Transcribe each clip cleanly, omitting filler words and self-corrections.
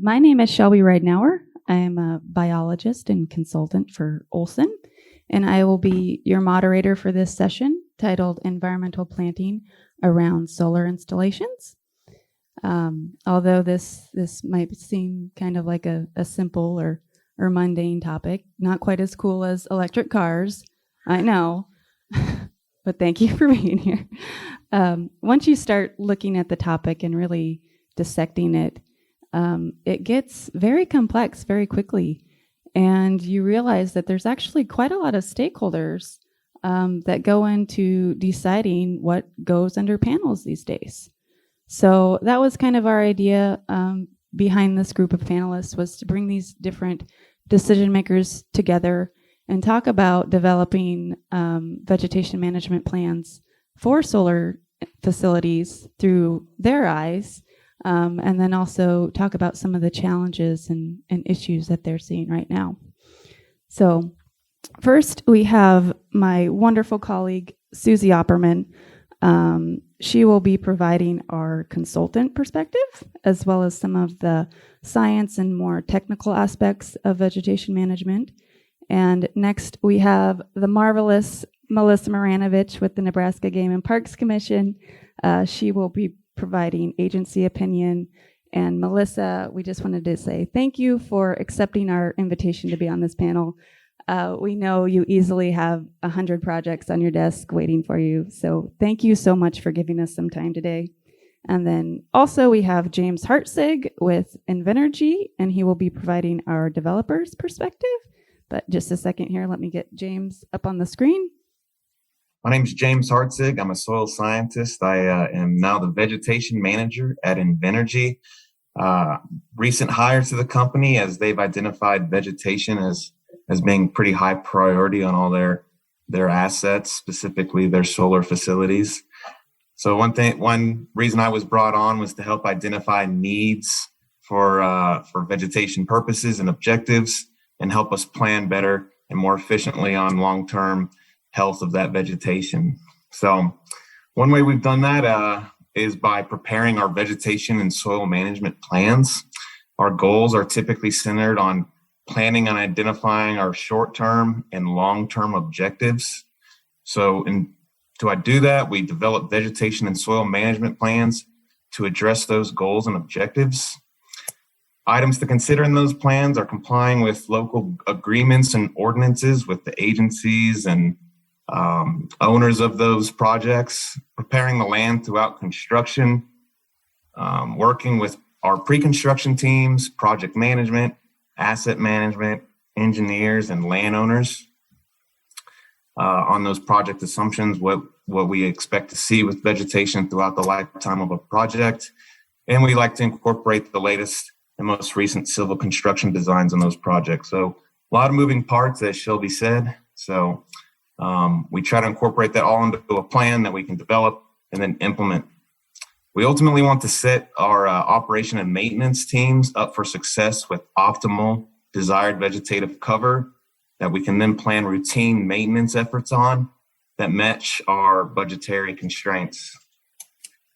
My name is Shelby Ridenour. I am a biologist and consultant for Olsson, and I will be your moderator for this session titled Environmental Planting Around Solar Installations. Although this might seem kind of like a simple or mundane topic, not quite as cool as electric cars, I know, but thank you for being here. Once you start looking at the topic and really dissecting it, it gets very complex very quickly, and you realize that there's actually quite a lot of stakeholders that go into deciding what goes under panels these days. So that was kind of our idea behind this group of panelists, was to bring these different decision makers together and talk about developing vegetation management plans for solar facilities through their eyes, and then also talk about some of the challenges and issues that they're seeing right now. So first, we have my wonderful colleague, Susie Operman. She will be providing our consultant perspective, as well as some of the science and more technical aspects of vegetation management. And next, we have the marvelous Melissa Marinovich with the Nebraska Game and Parks Commission. She will be providing agency opinion. And Melissa, we just wanted to say thank you for accepting our invitation to be on this panel. We know you easily have 100 projects on your desk waiting for you. So thank you so much for giving us some time today. And then also we have James Hartzig with Invenergy, and he will be providing our developer's perspective. But just a second here, let me get James up on the screen. My name is James Hartsig. I'm a soil scientist. I am now the vegetation manager at Invenergy. Recent hire to the company, as they've identified vegetation as being pretty high priority on all their assets, specifically their solar facilities. So one reason I was brought on was to help identify needs for vegetation purposes and objectives, and help us plan better and more efficiently on long-term health of that vegetation. So one way we've done that is by preparing our vegetation and soil management plans. Our goals are typically centered on planning and identifying our short-term and long-term objectives. So to do that, we develop vegetation and soil management plans to address those goals and objectives. Items to consider in those plans are complying with local agreements and ordinances with the agencies and owners of those projects, preparing the land throughout construction, working with our pre-construction teams, project management, asset management, engineers, and landowners on those project assumptions, what we expect to see with vegetation throughout the lifetime of a project. And we like to incorporate the latest and most recent civil construction designs on those projects. So a lot of moving parts, as Shelby said. So we try to incorporate that all into a plan that we can develop and then implement. We ultimately want to set our operation and maintenance teams up for success with optimal desired vegetative cover that we can then plan routine maintenance efforts on that match our budgetary constraints.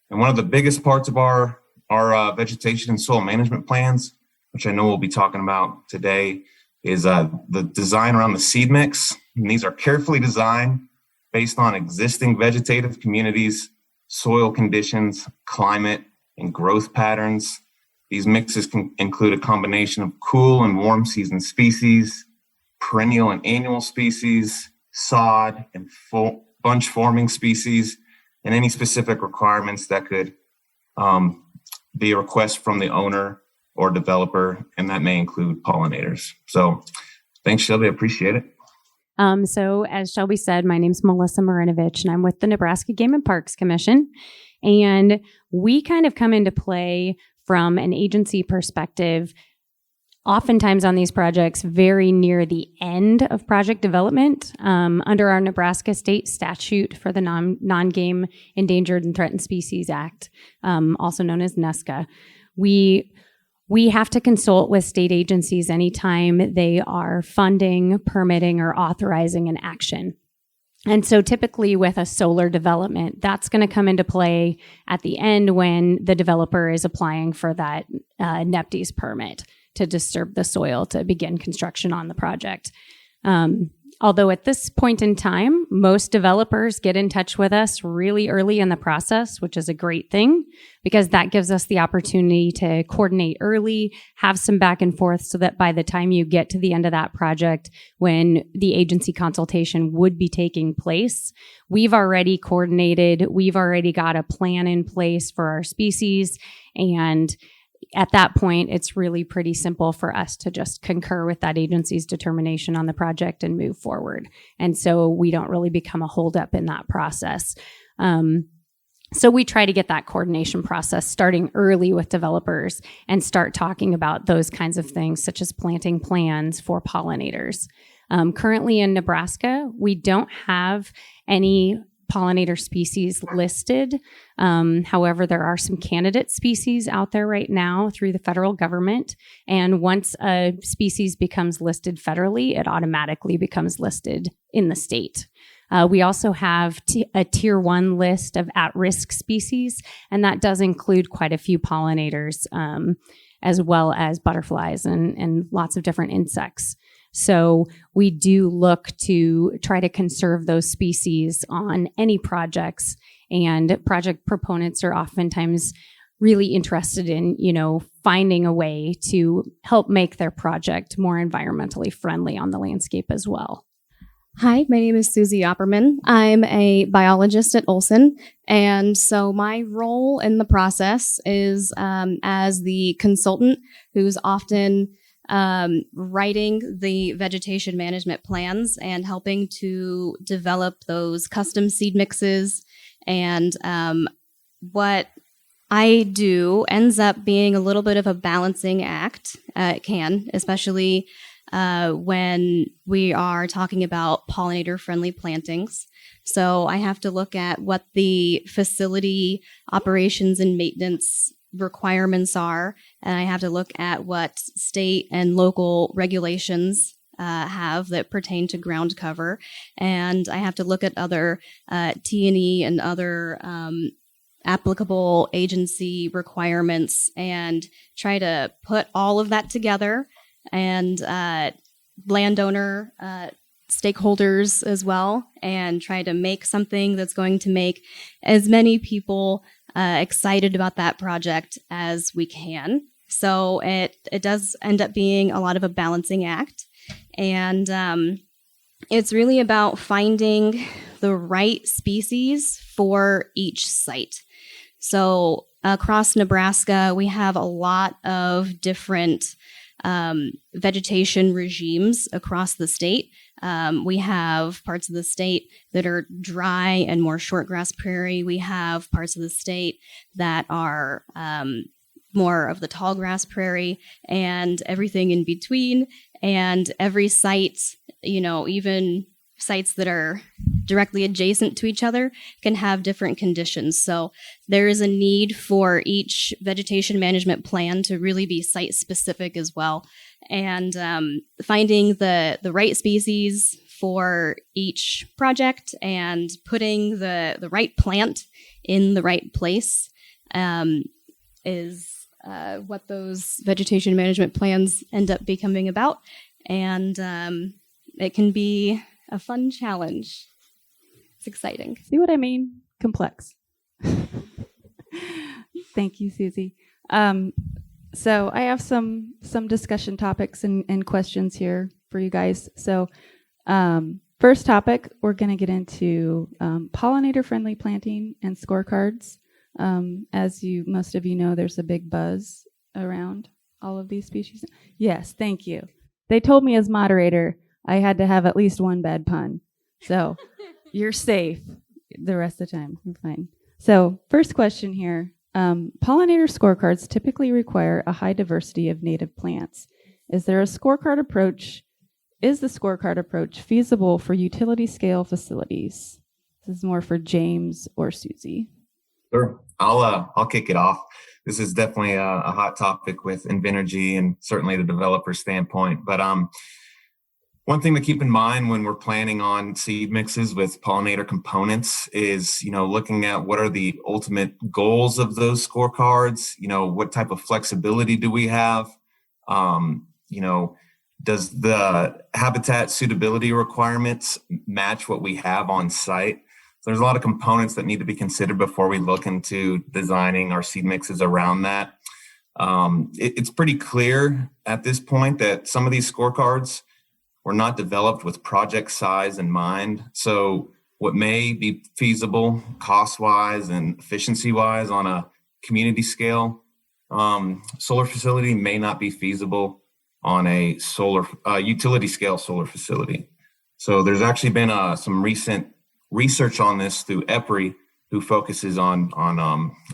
And one of the biggest parts of our vegetation and soil management plans, which I know we'll be talking about today, is the design around the seed mix. And these are carefully designed based on existing vegetative communities, soil conditions, climate, and growth patterns. These mixes can include a combination of cool and warm season species, perennial and annual species, sod and bunch forming species, and any specific requirements that could be a request from the owner or developer, and that may include pollinators. So thanks, Shelby. I appreciate it. So as Shelby said, my name's Melissa Marinovich, and I'm with the Nebraska Game and Parks Commission. And we kind of come into play from an agency perspective, oftentimes on these projects very near the end of project development. Under our Nebraska state statute for the Non-Game Endangered and Threatened Species Act, also known as NESCA, we have to consult with state agencies anytime they are funding, permitting, or authorizing an action. And so typically with a solar development, that's going to come into play at the end when the developer is applying for that NEPD's permit to disturb the soil to begin construction on the project. Although at this point in time, most developers get in touch with us really early in the process, which is a great thing because that gives us the opportunity to coordinate early, have some back and forth so that by the time you get to the end of that project, when the agency consultation would be taking place, we've already coordinated, we've already got a plan in place for our species, and at that point, it's really pretty simple for us to just concur with that agency's determination on the project and move forward. And so we don't really become a holdup in that process. So we try to get that coordination process starting early with developers and start talking about those kinds of things, such as planting plans for pollinators. Currently in Nebraska, we don't have any pollinator species listed. However, there are some candidate species out there right now through the federal government. And once a species becomes listed federally, it automatically becomes listed in the state. We also have a tier 1 list of at-risk species, and that does include quite a few pollinators, as well as butterflies and lots of different insects. So we do look to try to conserve those species on any projects, and project proponents are oftentimes really interested in, finding a way to help make their project more environmentally friendly on the landscape as well. Hi, my name is Susie Operman. I'm a biologist at Olsson, and so my role in the process is as the consultant who's often writing the vegetation management plans and helping to develop those custom seed mixes. And what I do ends up being a little bit of a balancing act. It can, especially when we are talking about pollinator-friendly plantings. So I have to look at what the facility operations and maintenance requirements are, and I have to look at what state and local regulations have that pertain to ground cover, and I have to look at other T&E and other applicable agency requirements and try to put all of that together, and landowner stakeholders as well, and try to make something that's going to make as many people excited about that project as we can. So it does end up being a lot of a balancing act. And it's really about finding the right species for each site. So across Nebraska, we have a lot of different vegetation regimes across the state. We have parts of the state that are dry and more shortgrass prairie. We have parts of the state that are more of the tallgrass prairie, and everything in between. And every site, even sites that are directly adjacent to each other can have different conditions. So there is a need for each vegetation management plan to really be site specific as well. And finding the right species for each project and putting the right plant in the right place is what those vegetation management plans end up becoming about. And it can be a fun challenge. It's exciting. See what I mean? Complex. Thank you, Susie. So I have some discussion topics and questions here for you guys. So first topic, we're going to get into pollinator-friendly planting and scorecards. As most of you know, there's a big buzz around all of these species. Yes, thank you. They told me as moderator I had to have at least one bad pun. So you're safe the rest of the time. You're fine. So first question here. Pollinator scorecards typically require a high diversity of native plants. Is the scorecard approach feasible for utility scale facilities? This is more for James or Susie. Sure. I'll kick it off. This is definitely a hot topic with Invenergy and certainly the developer standpoint. But One thing to keep in mind when we're planning on seed mixes with pollinator components is, looking at what are the ultimate goals of those scorecards. What type of flexibility do we have? Does the habitat suitability requirements match what we have on site? So there's a lot of components that need to be considered before we look into designing our seed mixes around that. It's pretty clear at this point that some of these scorecards were not developed with project size in mind. So what may be feasible cost-wise and efficiency-wise on a community scale, solar facility may not be feasible on a utility scale solar facility. So there's actually been some recent research on this through EPRI, who focuses on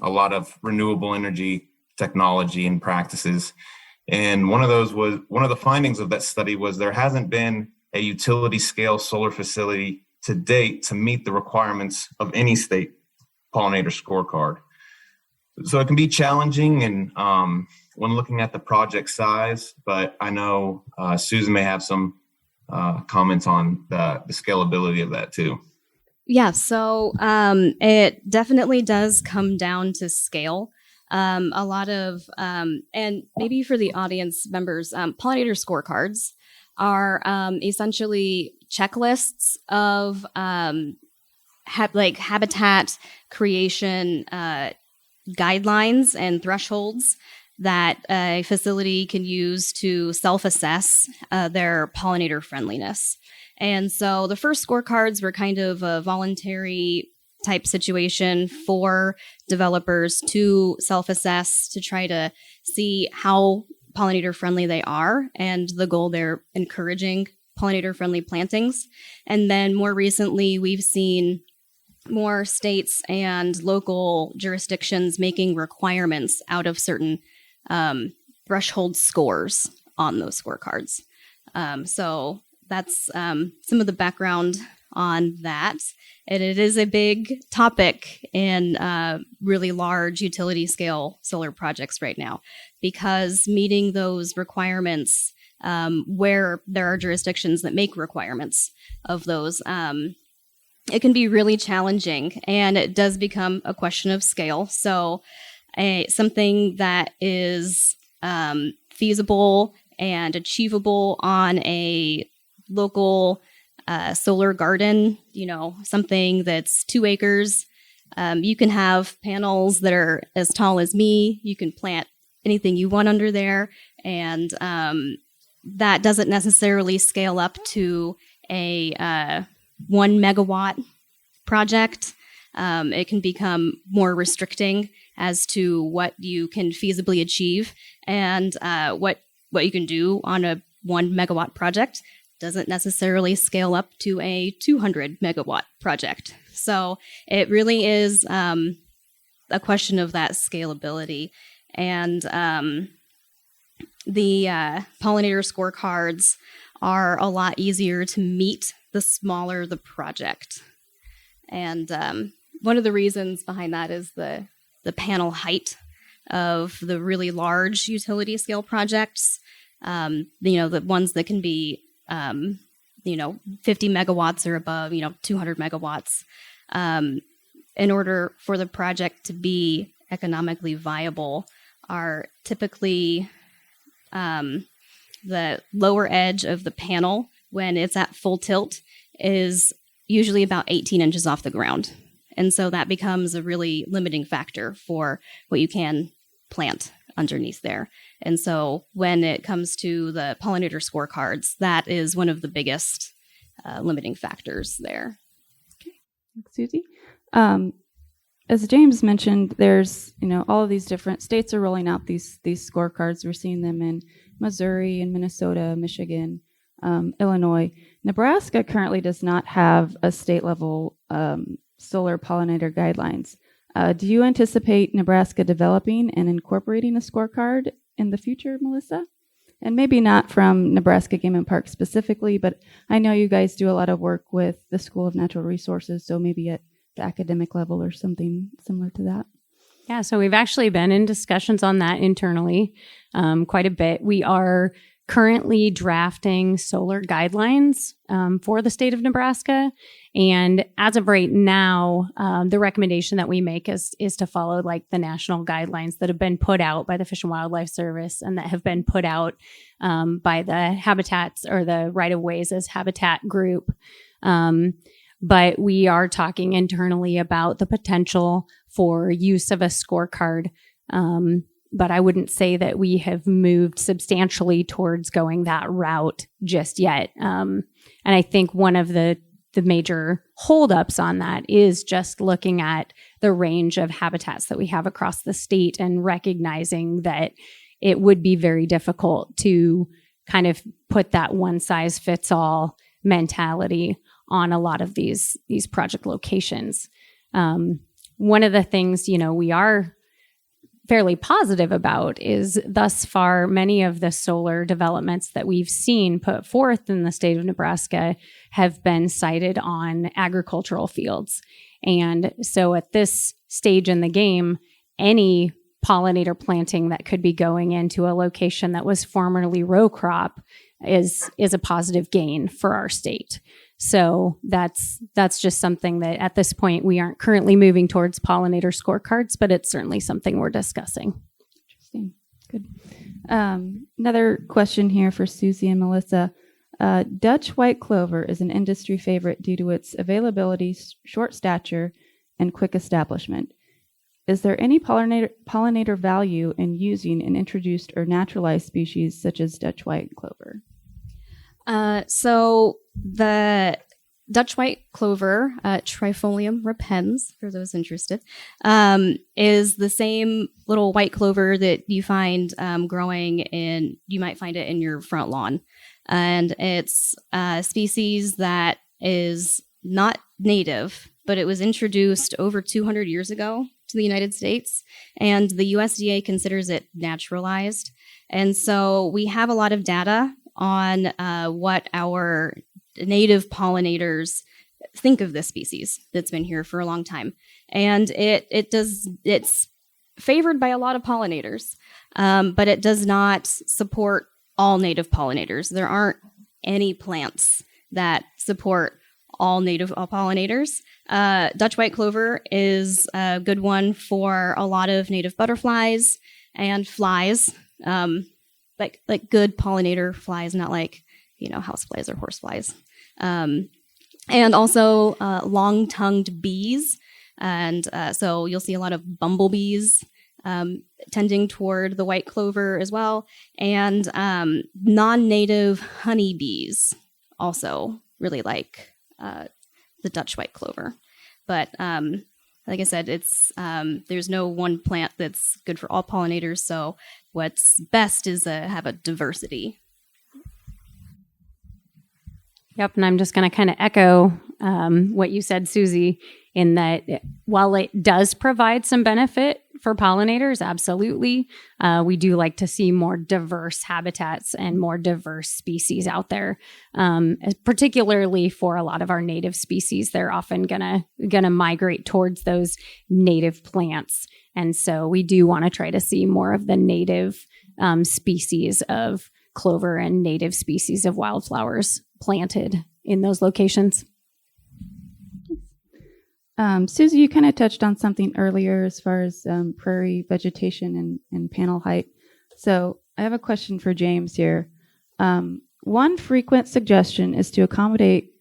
a lot of renewable energy technology and practices. And one of the findings of that study was there hasn't been a utility scale solar facility to date to meet the requirements of any state pollinator scorecard. So it can be challenging and when looking at the project size, but I know Susan may have some comments on the scalability of that too. Yeah, so it definitely does come down to scale. A lot of, and maybe for the audience members, pollinator scorecards are essentially checklists of habitat creation guidelines and thresholds that a facility can use to self-assess their pollinator friendliness. And so the first scorecards were kind of a voluntary type situation for developers to self-assess to try to see how pollinator friendly they are, and the goal they're encouraging pollinator friendly plantings. And then more recently, we've seen more states and local jurisdictions making requirements out of certain threshold scores on those scorecards. So that's some of the background on that. And it is a big topic in really large utility scale solar projects right now, because meeting those requirements where there are jurisdictions that make requirements of those, it can be really challenging, and it does become a question of scale. So something that is feasible and achievable on a local solar garden, something that's 2 acres. You can have panels that are as tall as me. You can plant anything you want under there. And that doesn't necessarily scale up to a 1 megawatt project. It can become more restricting as to what you can feasibly achieve, and what you can do on a 1 megawatt project doesn't necessarily scale up to a 200 megawatt project. So it really is a question of that scalability. And the pollinator scorecards are a lot easier to meet the smaller the project. And one of the reasons behind that is the panel height of the really large utility scale projects. The ones that can be 50 megawatts or above, 200 megawatts. In order for the project to be economically viable, are typically the lower edge of the panel, when it's at full tilt, is usually about 18 inches off the ground. And so that becomes a really limiting factor for what you can plant underneath there. And so when it comes to the pollinator scorecards, that is one of the biggest limiting factors there. Okay, thanks, Susie. As James mentioned, there's, all of these different states are rolling out these scorecards. We're seeing them in Missouri and Minnesota, Michigan, Illinois. Nebraska currently does not have a state level solar pollinator guidelines. Do you anticipate Nebraska developing and incorporating a scorecard in the future, Melissa? And maybe not from Nebraska Game and Park specifically, but I know you guys do a lot of work with the School of Natural Resources, so maybe at the academic level or something similar to that. Yeah, so we've actually been in discussions on that internally quite a bit. We are currently drafting solar guidelines for the state of Nebraska. And as of right now, the recommendation that we make is to follow like the national guidelines that have been put out by the Fish and Wildlife Service and that have been put out by the habitats or the right-of-ways as habitat group. But we are talking internally about the potential for use of a scorecard. But I wouldn't say that we have moved substantially towards going that route just yet. And I think one of the major holdups on that is just looking at the range of habitats that we have across the state and recognizing that it would be very difficult to kind of put that one size fits all mentality on a lot of these project locations. One of the things, we are fairly positive about is thus far, many of the solar developments that we've seen put forth in the state of Nebraska have been sited on agricultural fields. And so at this stage in the game, any pollinator planting that could be going into a location that was formerly row crop is a positive gain for our state. So that's just something that at this point we aren't currently moving towards pollinator scorecards, but it's certainly something we're discussing. Interesting. Good. Another question here for Susie and Melissa. Dutch white clover is an industry favorite due to its availability, short stature, and quick establishment. Is there any pollinator value in using an introduced or naturalized species such as Dutch white clover? So the Dutch white clover, Trifolium repens, for those interested, is the same little white clover that you find growing you might find it in your front lawn. And it's a species that is not native, but it was introduced over 200 years ago to the United States, and the USDA considers it naturalized. And so we have a lot of data on what our native pollinators think of this species that's been here for a long time. And it's favored by a lot of pollinators, but it does not support all native pollinators. There aren't any plants that support all native pollinators. Dutch white clover is a good one for a lot of native butterflies and flies, like good pollinator flies, not like, house flies or horse flies. And also long-tongued bees. And so you'll see a lot of bumblebees tending toward the white clover as well. And non-native honeybees also really like the Dutch white clover. But like I said, it's there's no one plant that's good for all pollinators. So what's best is have a diversity. Yep, and I'm just going to kind of echo what you said, Susie, in that while it does provide some benefit for pollinators, absolutely, we do like to see more diverse habitats and more diverse species out there. Particularly for a lot of our native species, they're often gonna migrate towards those native plants, and so we do want to try to see more of the native species of clover and native species of wildflowers planted in those locations. Susie, you kind of touched on something earlier as far as prairie vegetation and panel height. So I have a question for James here. One frequent suggestion to accommodate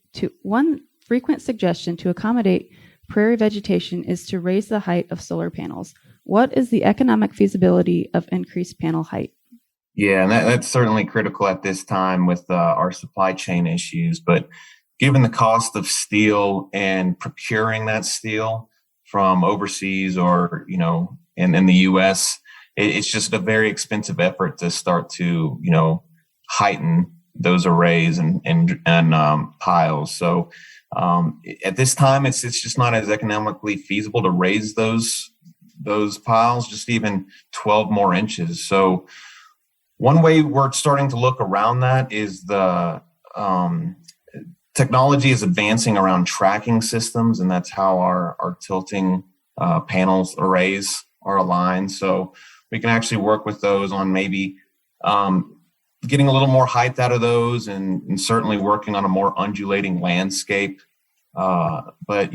prairie vegetation is to raise the height of solar panels. What is the economic feasibility of increased panel height? Yeah, and that's certainly critical at this time with our supply chain issues. But given the cost of steel and procuring that steel from overseas or, in the U.S., it's just a very expensive effort to start to, heighten those arrays and piles. So at this time, it's just not as economically feasible to raise those piles, just even 12 more inches. So one way we're starting to look around that is the technology is advancing around tracking systems, and that's how our tilting panels arrays are aligned. So we can actually work with those on maybe getting a little more height out of those and certainly working on a more undulating landscape. But,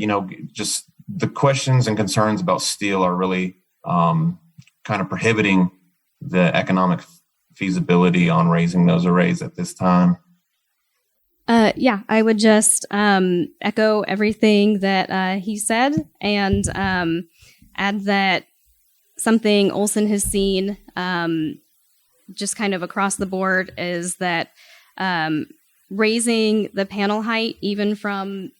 just the questions and concerns about steel are really kind of prohibiting the economic feasibility on raising those arrays at this time. Yeah, I would just echo everything that he said and add that something Olsson has seen just kind of across the board is that raising the panel height, even from,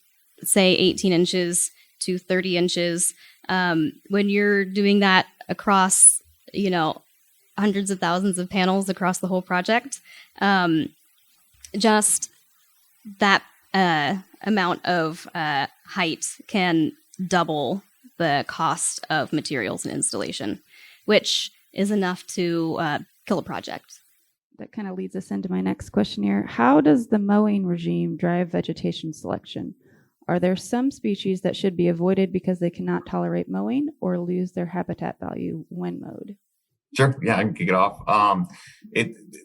say, 18 inches to 30 inches, when you're doing that across, hundreds of thousands of panels across the whole project, just that amount of height can double the cost of materials and installation, which is enough to kill a project. That kind of leads us into my next question here. How does the mowing regime drive vegetation selection? Are there some species that should be avoided because they cannot tolerate mowing or lose their habitat value when mowed? Sure. Yeah, I can kick it off.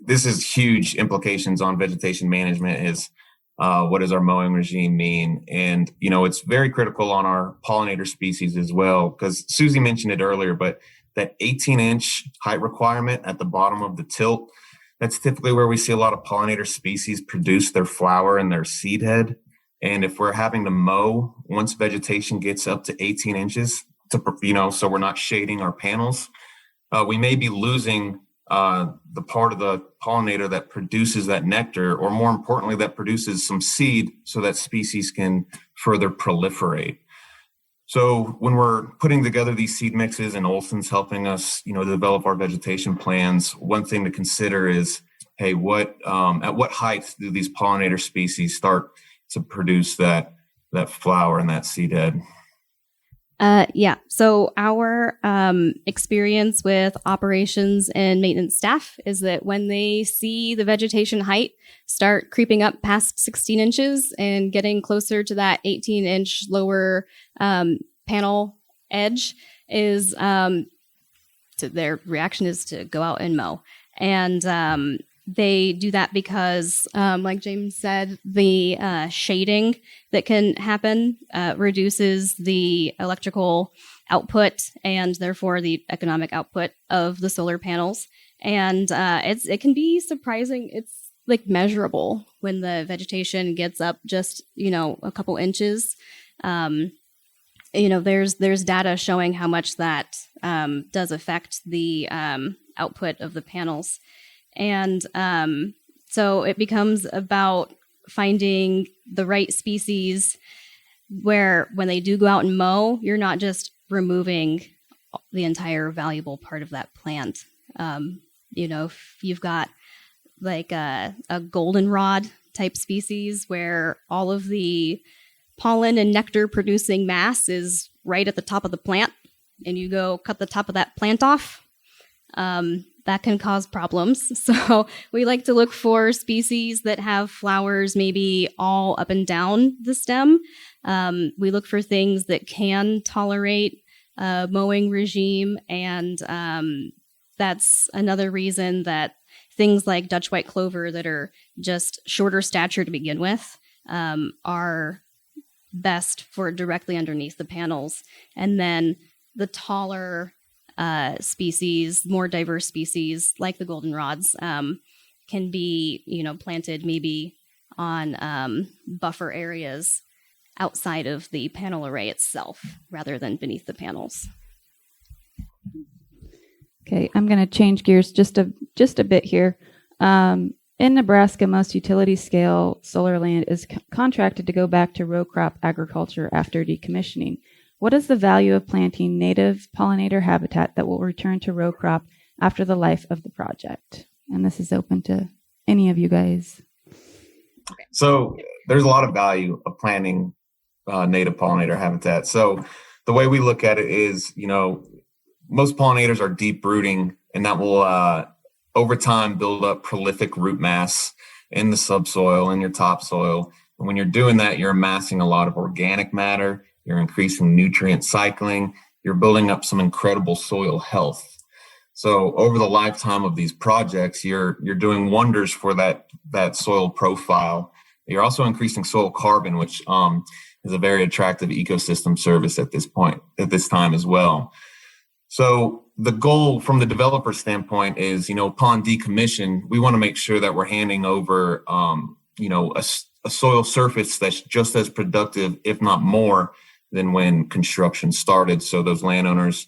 This is huge implications on vegetation management is what does our mowing regime mean? And, it's very critical on our pollinator species as well, because Susie mentioned it earlier, but that 18-inch height requirement at the bottom of the tilt, that's typically where we see a lot of pollinator species produce their flower and their seed head. And if we're having to mow once vegetation gets up to 18 inches, so we're not shading our panels, we may be losing the part of the pollinator that produces that nectar, or more importantly, that produces some seed so that species can further proliferate. So when we're putting together these seed mixes and Olsson's helping us, develop our vegetation plans, one thing to consider is, hey, at what height do these pollinator species start to produce that flower and that seed head? Yeah. So our experience with operations and maintenance staff is that when they see the vegetation height start creeping up past 16 inches and getting closer to that 18-inch lower panel edge, is their reaction is to go out and mow. And they do that because, like James said, the shading that can happen reduces the electrical output and therefore the economic output of the solar panels. And it can be surprising. It's like measurable when the vegetation gets up just, a couple inches. There's data showing how much that does affect the output of the panels. And so it becomes about finding the right species where when they do go out and mow, you're not just removing the entire valuable part of that plant. If you've got like a goldenrod type species where all of the pollen and nectar producing mass is right at the top of the plant, and you go cut the top of that plant off, that can cause problems. So we like to look for species that have flowers maybe all up and down the stem. We look for things that can tolerate mowing regime, and that's another reason that things like Dutch white clover that are just shorter stature to begin with are best for directly underneath the panels. And then the taller species, more diverse species like the goldenrods can be, planted maybe on buffer areas outside of the panel array itself rather than beneath the panels. Okay, I'm going to change gears just a bit here. In Nebraska, most utility-scale solar land is contracted to go back to row crop agriculture after decommissioning. What is the value of planting native pollinator habitat that will return to row crop after the life of the project? And this is open to any of you guys. So there's a lot of value of planting native pollinator habitat. So the way we look at it is, most pollinators are deep rooting, and that will over time build up prolific root mass in the subsoil, in your topsoil. And when you're doing that, you're amassing a lot of organic matter, you're increasing nutrient cycling, you're building up some incredible soil health. So over the lifetime of these projects, you're doing wonders for that soil profile. You're also increasing soil carbon, which is a very attractive ecosystem service at this time as well. So the goal from the developer standpoint is, upon decommission, we want to make sure that we're handing over, a soil surface that's just as productive, if not more, than when construction started. So those landowners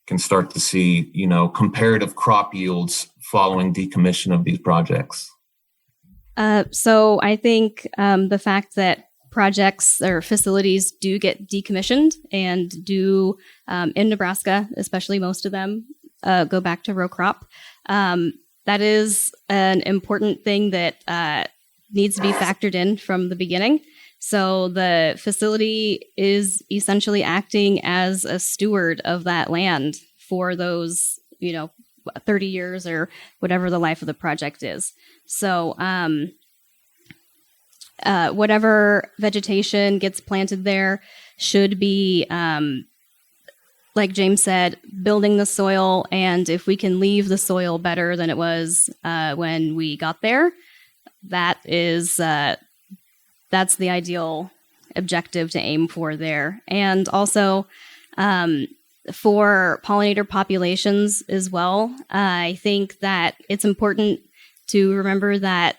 can start to see, comparative crop yields following decommission of these projects. So I think the fact that projects or facilities do get decommissioned and do, in Nebraska, especially most of them, go back to row crop. That is an important thing that needs to be factored in from the beginning. So the facility is essentially acting as a steward of that land for those, 30 years or whatever the life of the project is. So whatever vegetation gets planted there should be, like James said, building the soil. And if we can leave the soil better than it was when we got there, that's the ideal objective to aim for there. And also for pollinator populations as well, I think that it's important to remember that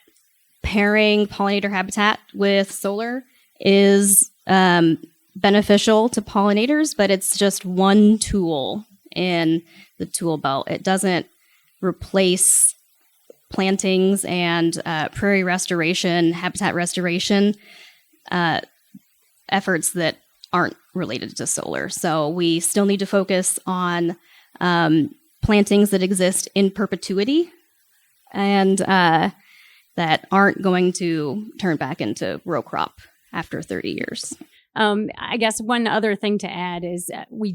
pairing pollinator habitat with solar is beneficial to pollinators, but it's just one tool in the tool belt. It doesn't replace plantings and prairie restoration, habitat restoration efforts that aren't related to solar. So we still need to focus on plantings that exist in perpetuity and that aren't going to turn back into row crop after 30 years. I guess one other thing to add is we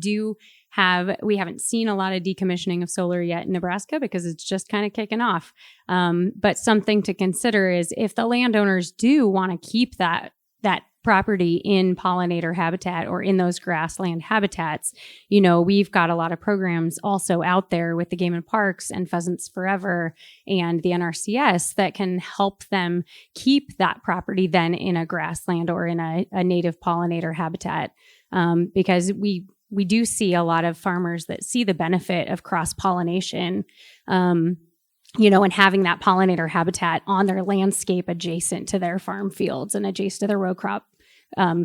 haven't seen a lot of decommissioning of solar yet in Nebraska because it's just kind of kicking off. But something to consider is if the landowners do want to keep that property in pollinator habitat or in those grassland habitats, we've got a lot of programs also out there with the Game and Parks and Pheasants Forever and the NRCS that can help them keep that property then in a grassland or in a native pollinator habitat. Because we do see a lot of farmers that see the benefit of cross-pollination, and having that pollinator habitat on their landscape adjacent to their farm fields and adjacent to their row crop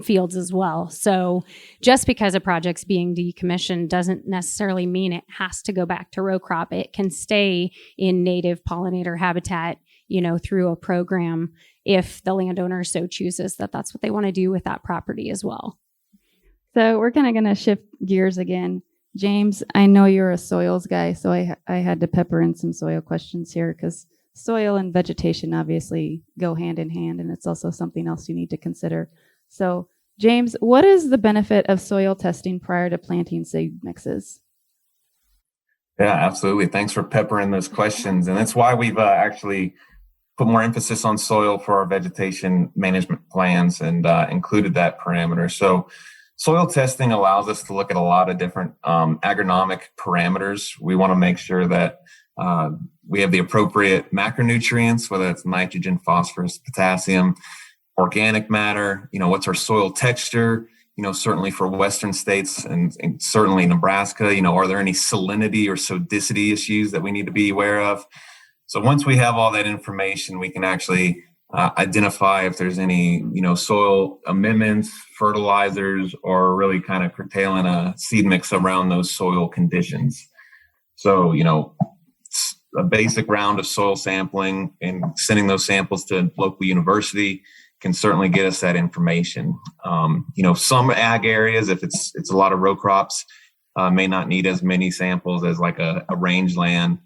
fields as well. So just because a project's being decommissioned doesn't necessarily mean it has to go back to row crop. It can stay in native pollinator habitat, through a program if the landowner so chooses that that's what they want to do with that property as well. So we're kind of going to shift gears again. James, I know you're a soils guy, so I had to pepper in some soil questions here because soil and vegetation obviously go hand in hand, and it's also something else you need to consider. So, James, what is the benefit of soil testing prior to planting seed mixes? Yeah, absolutely. Thanks for peppering those questions. And that's why we've actually put more emphasis on soil for our vegetation management plans and included that parameter. So soil testing allows us to look at a lot of different agronomic parameters. We want to make sure that we have the appropriate macronutrients, whether it's nitrogen, phosphorus, potassium, organic matter, what's our soil texture, certainly for Western states and certainly Nebraska, are there any salinity or sodicity issues that we need to be aware of? So once we have all that information, we can actually identify if there's any, soil amendments, fertilizers, or really kind of curtailing a seed mix around those soil conditions. So, a basic round of soil sampling and sending those samples to local university can certainly get us that information. Some ag areas, if it's a lot of row crops, may not need as many samples as like a rangeland,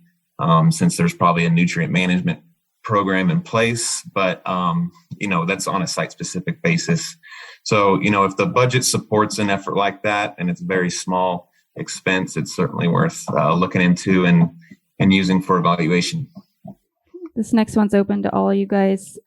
since there's probably a nutrient management program in place, but that's on a site-specific basis. So, if the budget supports an effort like that and it's a very small expense, it's certainly worth looking into and using for evaluation. This next one's open to all you guys.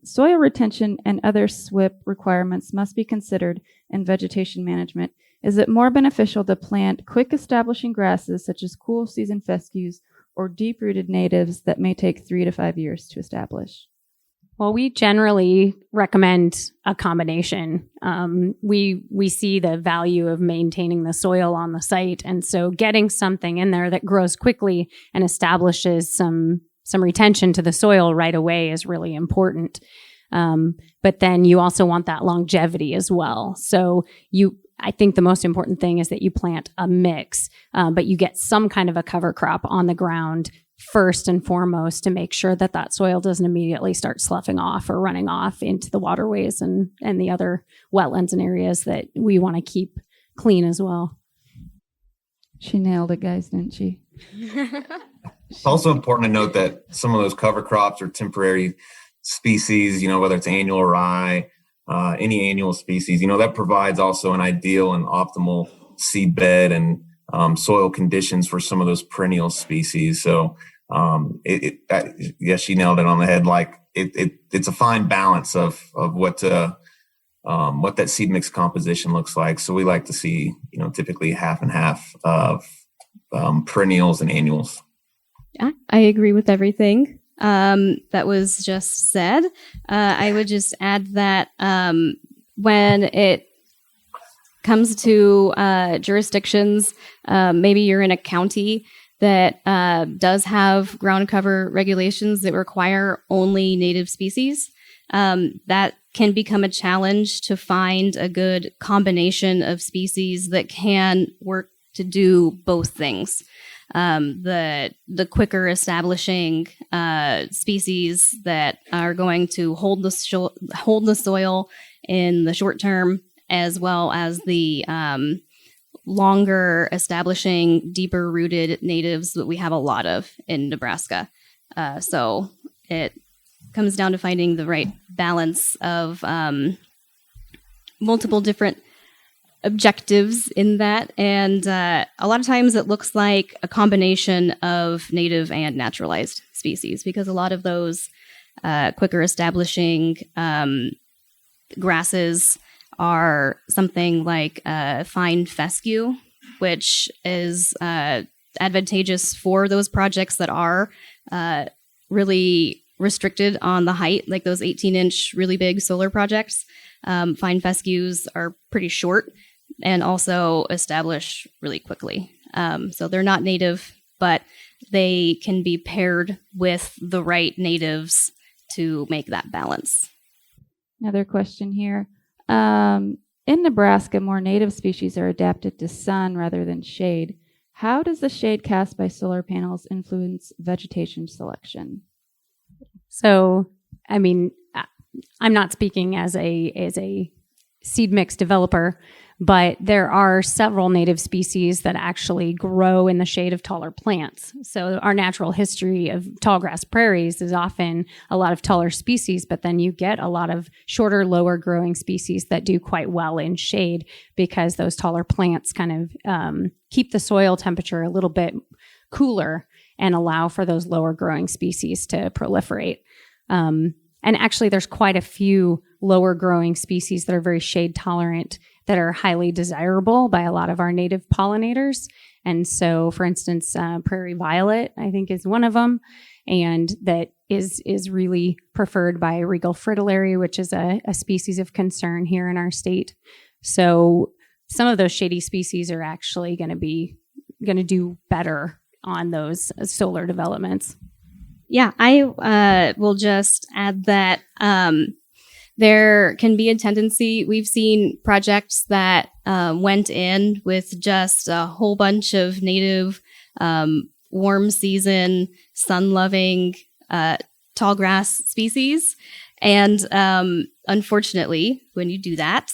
Soil retention and other SWIP requirements must be considered in vegetation management Is it more beneficial to plant quick establishing grasses such as cool season fescues or deep-rooted natives that may take 3 to 5 years to establish? Well, we generally recommend a combination. We see the value of maintaining the soil on the site, and so getting something in there that grows quickly and establishes some retention to the soil right away is really important. But then you also want that longevity as well. So I think the most important thing is that you plant a mix, but you get some kind of a cover crop on the ground first and foremost to make sure that soil doesn't immediately start sloughing off or running off into the waterways and the other wetlands and areas that we want to keep clean as well. She nailed it, guys, didn't she? It's also important to note that some of those cover crops are temporary species, whether it's annual rye, any annual species, that provides also an ideal and optimal seed bed and soil conditions for some of those perennial species. So, yes, she nailed it on the head. Like it's a fine balance of what that seed mix composition looks like. So we like to see, typically half and half of perennials and annuals. Yeah, I agree with everything that was just said. I would just add that when it comes to jurisdictions, maybe you're in a county that does have ground cover regulations that require only native species, that can become a challenge to find a good combination of species that can work to do both things. The quicker establishing species that are going to hold the soil in the short term, as well as the longer establishing, deeper rooted natives that we have a lot of in Nebraska. So it comes down to finding the right balance of multiple different objectives in that. And a lot of times it looks like a combination of native and naturalized species, because a lot of those quicker establishing grasses are something like fine fescue, which is advantageous for those projects that are really restricted on the height, like those 18-inch really big solar projects. Fine fescues are pretty short and also establish really quickly. So they're not native, but they can be paired with the right natives to make that balance. Another question here. In Nebraska, more native species are adapted to sun rather than shade. How does the shade cast by solar panels influence vegetation selection? So, I mean, I'm not speaking as a seed mix developer, but there are several native species that actually grow in the shade of taller plants. So our natural history of tall grass prairies is often a lot of taller species, but then you get a lot of shorter, lower growing species that do quite well in shade because those taller plants kind of keep the soil temperature a little bit cooler and allow for those lower growing species to proliferate. And actually, there's quite a few lower growing species that are very shade tolerant that are highly desirable by a lot of our native pollinators. And so, for instance, prairie violet, I think, is one of them, and that is really preferred by regal fritillary, which is a species of concern here in our state. So some of those shady species are actually going to do better on those solar developments. Yeah, I will just add that there can be a tendency. We've seen projects that went in with just a whole bunch of native, warm season, sun-loving, tall grass species. And unfortunately, when you do that,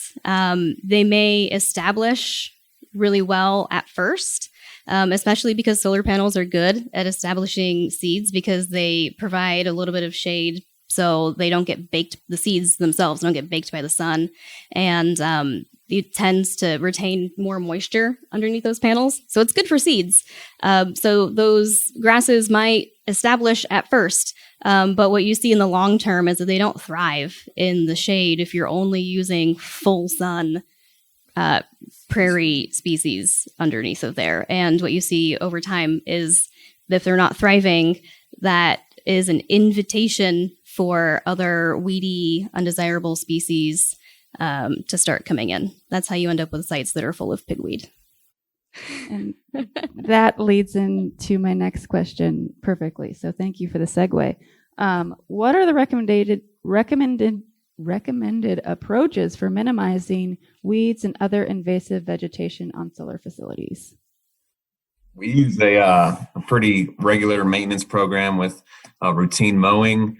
they may establish really well at first. Especially because solar panels are good at establishing seeds because they provide a little bit of shade so they don't get baked, the seeds themselves don't get baked by the sun. And it tends to retain more moisture underneath those panels. So it's good for seeds. So those grasses might establish at first, but what you see in the long term is that they don't thrive in the shade if you're only using full sun prairie species underneath of there. And what you see over time is that if they're not thriving, that is an invitation for other weedy, undesirable species to start coming in. That's how you end up with sites that are full of pigweed. And that leads into my next question perfectly. So thank you for the segue. What are the recommended approaches for minimizing weeds and other invasive vegetation on solar facilities? We use a pretty regular maintenance program with routine mowing,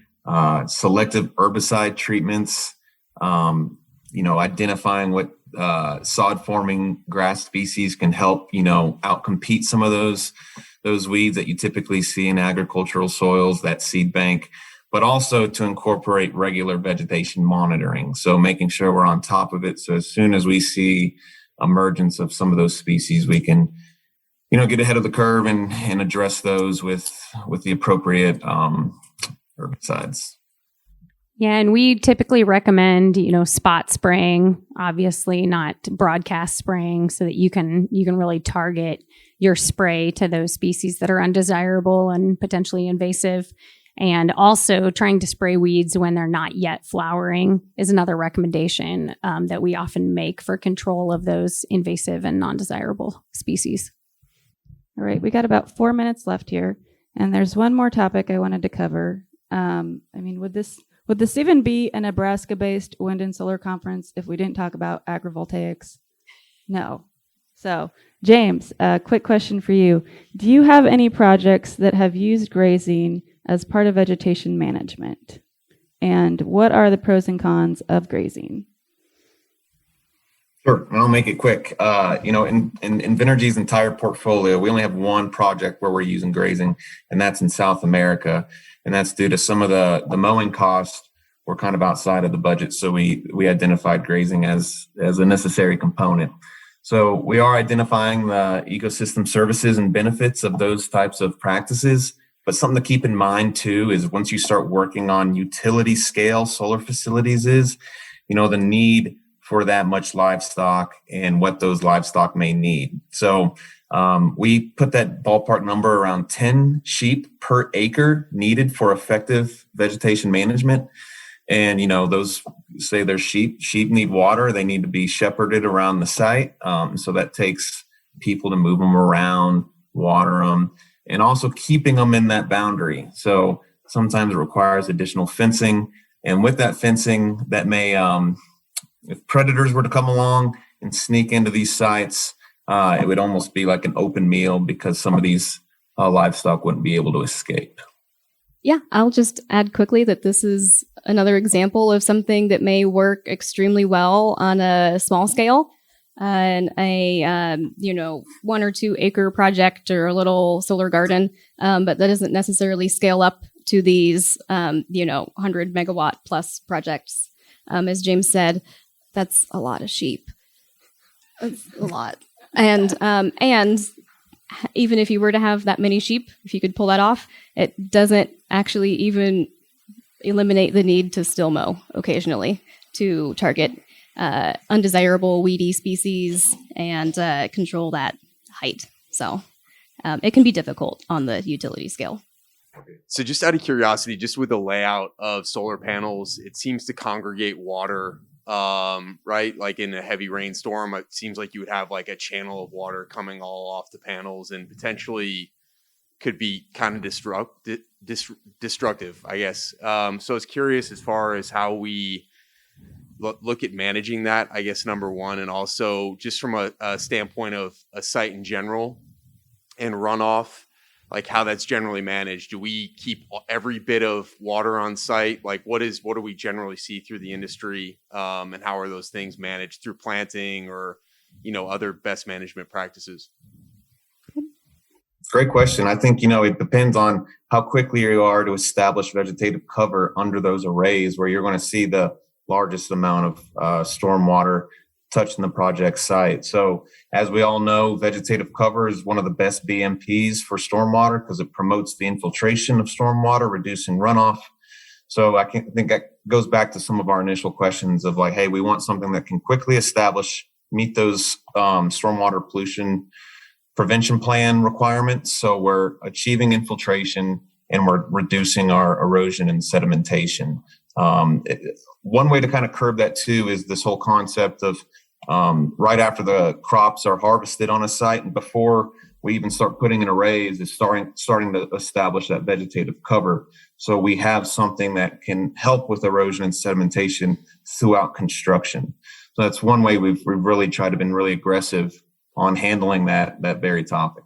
selective herbicide treatments, identifying what sod-forming grass species can help, outcompete some of those weeds that you typically see in agricultural soils, that seed bank, but also to incorporate regular vegetation monitoring. So making sure we're on top of it. So as soon as we see emergence of some of those species, we can, get ahead of the curve and address those with the appropriate herbicides. Yeah, and we typically recommend, spot spraying, obviously not broadcast spraying, so that you can really target your spray to those species that are undesirable and potentially invasive. And also trying to spray weeds when they're not yet flowering is another recommendation that we often make for control of those invasive and non-desirable species. All right, we got about 4 minutes left here, and there's one more topic I wanted to cover. Would this even be a Nebraska-based wind and solar conference if we didn't talk about agrivoltaics? No. So, James, a quick question for you. Do you have any projects that have used grazing as part of vegetation management? And what are the pros and cons of grazing? Sure, and I'll make it quick. In Invenergy's entire portfolio, we only have one project where we're using grazing, and that's in South America. And that's due to some of the mowing costs were kind of outside of the budget. So we identified grazing as a necessary component. So we are identifying the ecosystem services and benefits of those types of practices. But something to keep in mind too is once you start working on utility scale solar facilities is, the need for that much livestock and what those livestock may need. So we put that ballpark number around 10 sheep per acre needed for effective vegetation management. And, those say they're sheep need water. They need to be shepherded around the site. So that takes people to move them around, water them, and also keeping them in that boundary. So sometimes it requires additional fencing. And with that fencing, that may, if predators were to come along and sneak into these sites, it would almost be like an open meal because some of these livestock wouldn't be able to escape. Yeah, I'll just add quickly that this is another example of something that may work extremely well on a small scale and a 1 or 2 acre project or a little solar garden, but that doesn't necessarily scale up to these 100 megawatt plus projects. As James said, that's a lot of sheep. That's a lot. And even if you were to have that many sheep, if you could pull that off, it doesn't actually even eliminate the need to still mow occasionally to target undesirable weedy species and control that height. So it can be difficult on the utility scale. So just out of curiosity, just with the layout of solar panels, it seems to congregate water, right? Like in a heavy rainstorm, it seems like you would have like a channel of water coming all off the panels and potentially could be kind of destructive, I guess. So I was curious as far as how we look at managing that, I guess, number one, and also just from a standpoint of a site in general and runoff, like how that's generally managed. Do we keep every bit of water on site? Like what do we generally see through the industry? And how are those things managed through planting or, other best management practices? Great question. I think, it depends on how quickly you are to establish vegetative cover under those arrays where you're going to see the largest amount of stormwater touching the project site. So as we all know, vegetative cover is one of the best BMPs for stormwater because it promotes the infiltration of stormwater, reducing runoff. So think that goes back to some of our initial questions of like, hey, we want something that can quickly establish meet those stormwater pollution prevention plan requirements. So we're achieving infiltration and we're reducing our erosion and sedimentation. One way to kind of curb that too is this whole concept of right after the crops are harvested on a site and before we even start putting in arrays is starting to establish that vegetative cover. So we have something that can help with erosion and sedimentation throughout construction. So that's one way we've really tried to been really aggressive on handling that very topic.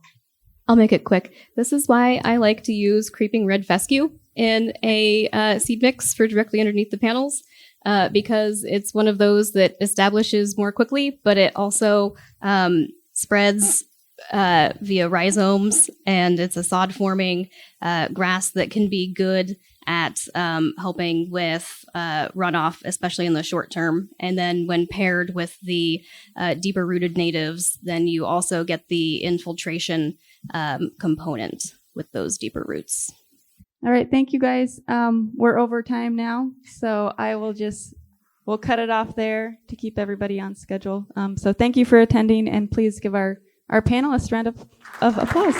I'll make it quick. This is why I like to use creeping red fescue in a seed mix for directly underneath the panels, because it's one of those that establishes more quickly, but it also spreads via rhizomes, and it's a sod-forming grass that can be good at helping with runoff, especially in the short term. And then when paired with the deeper rooted natives, then you also get the infiltration component with those deeper roots. All right, thank you guys. We're over time now, so we'll cut it off there to keep everybody on schedule. So thank you for attending, and please give our panelists a round of applause.